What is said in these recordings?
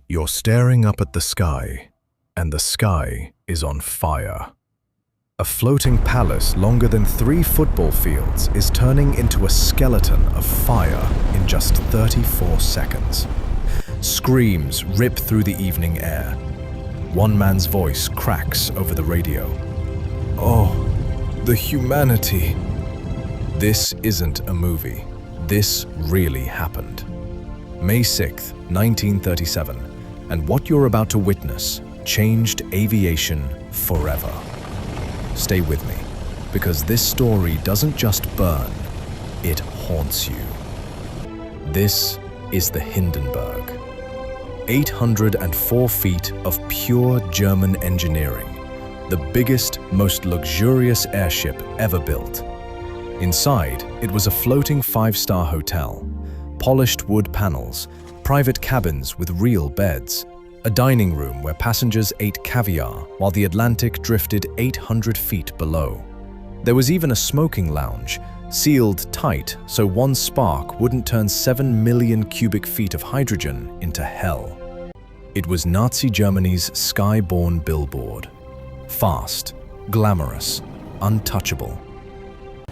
You're staring up at the sky, and the sky is on fire. A floating palace longer than 3 football fields is turning into a skeleton of fire in just 34 seconds. Screams rip through the evening air. One man's voice cracks over the radio. "Oh, the humanity." This isn't a movie. This really happened. May 6th, 1937, and what you're about to witness changed aviation forever. Stay with me, because this story doesn't just burn, it haunts you. This is the Hindenburg. 804 feet of pure German engineering, the biggest, most luxurious airship ever built. Inside, it was a floating 5-star hotel, polished wood panels, private cabins with real beds, a dining room where passengers ate caviar while the Atlantic drifted 800 feet below. There was even a smoking lounge, sealed tight so one spark wouldn't turn 7 million cubic feet of hydrogen into hell. It was Nazi Germany's sky-born billboard. Fast, glamorous, untouchable.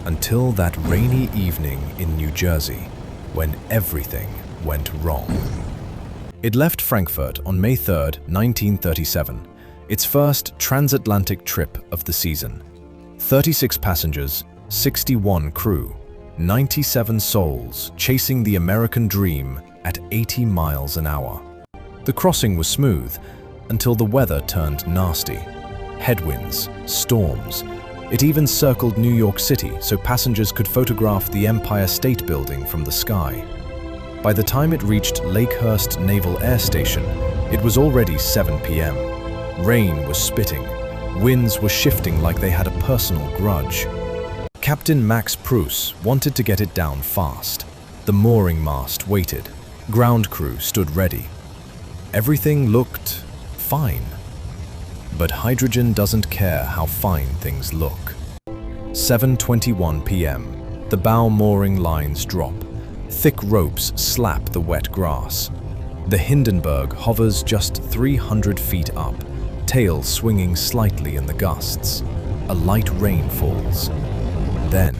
Until that rainy evening in New Jersey, when everything went wrong. It left Frankfurt on May 3, 1937, its first transatlantic trip of the season. 36 passengers, 61 crew, 97 souls chasing the American dream at 80 miles an hour. The crossing was smooth until the weather turned nasty. Headwinds, storms. It even circled New York City so passengers could photograph the Empire State Building from the sky. By the time it reached Lakehurst Naval Air Station, it was already 7 p.m. Rain was spitting. Winds were shifting like they had a personal grudge. Captain Max Pruss wanted to get it down fast. The mooring mast waited. Ground crew stood ready. Everything looked fine. But hydrogen doesn't care how fine things look. 7:21 p.m. The bow mooring lines drop. Thick ropes slap the wet grass. The Hindenburg hovers just 300 feet up, tail swinging slightly in the gusts. A light rain falls. Then,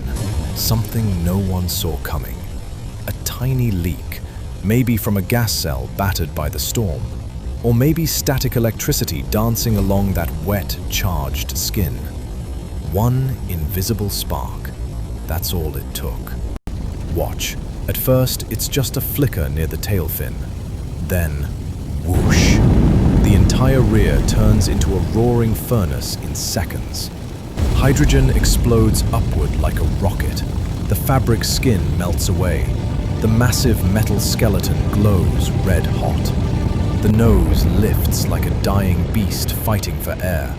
something no one saw coming. A tiny leak, maybe from a gas cell battered by the storm, or maybe static electricity dancing along that wet, charged skin. One invisible spark. That's all it took. Watch. At first, it's just a flicker near the tail fin. Then, whoosh. The entire rear turns into a roaring furnace in seconds. Hydrogen explodes upward like a rocket. The fabric skin melts away. The massive metal skeleton glows red hot. The nose lifts like a dying beast fighting for air.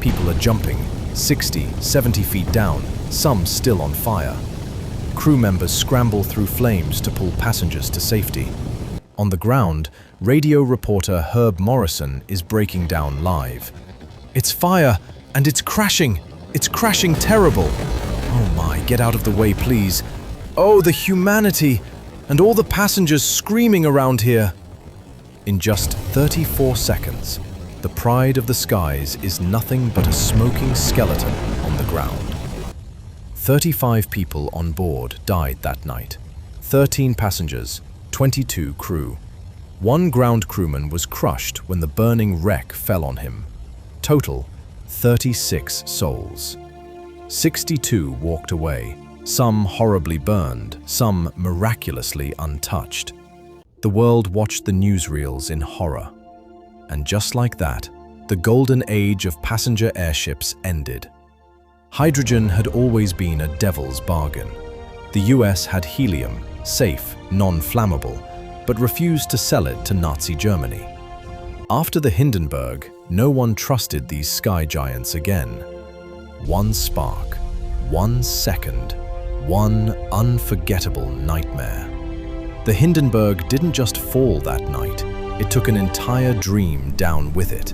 People are jumping, 60, 70 feet down, some still on fire. Crew members scramble through flames to pull passengers to safety. On the ground, radio reporter Herb Morrison is breaking down live. "It's fire, and it's crashing! It's crashing terrible! Oh my, get out of the way, please! Oh, the humanity! And all the passengers screaming around here!" In just 34 seconds, the pride of the skies is nothing but a smoking skeleton on the ground. 35 people on board died that night. 13 passengers, 22 crew. One ground crewman was crushed when the burning wreck fell on him. Total, 36 souls. 62 walked away, some horribly burned, some miraculously untouched. The world watched the newsreels in horror. And just like that, the golden age of passenger airships ended. Hydrogen had always been a devil's bargain. The US had helium, safe, non-flammable, but refused to sell it to Nazi Germany. After the Hindenburg, no one trusted these sky giants again. One spark, 1 second, one unforgettable nightmare. The Hindenburg didn't just fall that night, it took an entire dream down with it.